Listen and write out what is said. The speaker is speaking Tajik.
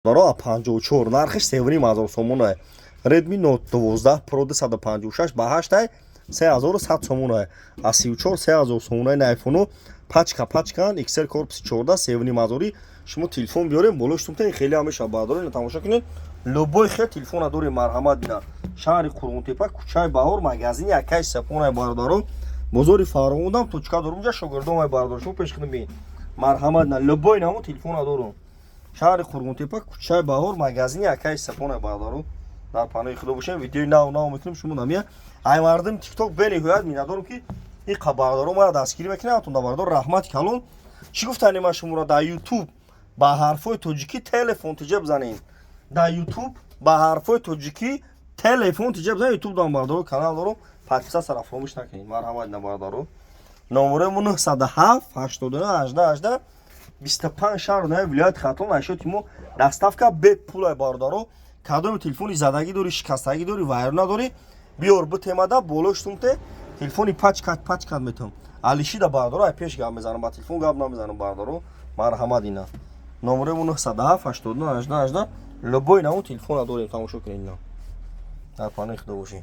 Дорога 54 нархиш 7000 сомон е. Redmi Note 12 Pro 256 ба 8 ай 3100 сомон е. А 34 3000 сомон е на iPhone пачкан XL корпуси 14 7000 шумо телефон биёрем болоштум та хеле ҳамеша бардорем тамошо кунед. Любой хел телефон дори марҳамат дина. Шаҳри Қурғунтепа кӯчаи Баҳор магазини Акай Сапонаи бардоро бозори Фарғондам точка дорум ҷа шогирдомай бардор шумо пеш кунед бин. Марҳамат дина любой намо телефон дорум. Шаҳри Қурғунтепа кӯчаи Баҳор магазини Акай Сапонаи бардоро дар панои худо бошем. Видеои нав мекунем шумо намия ай мардум TikTok бениҳоят минадорум ки ин хабардоро мара дастгирӣ мекунем атунда бардор раҳмати калон чӣ гуфтанем ма шуморо дар YouTube ба ҳарфҳои тоҷикӣ телефон тиҷа бизанем. Дар YouTube ба ҳарфҳои тоҷикӣ телефон тиҷа бизанем. YouTube дам бардоро канал дорум подписатсияро фаромӯш накунед. Марҳамат на бардоро номеремон 907 89 18 25 шаҳр наи вилояти Хатон ашоти мо доставка бе пулай бардоро кадоми телефони задагӣ дори шикастагӣ дори вайрон надори биёр бутемада болоштумте телефони пачкат метавам алишида бардоро ай пеш гап мезанам ба телефон гап намезанам бардоро марҳамат ина номеремон 907 89 18 любой намо телефона дорем тамошо кунед ина дар панои худо бошед.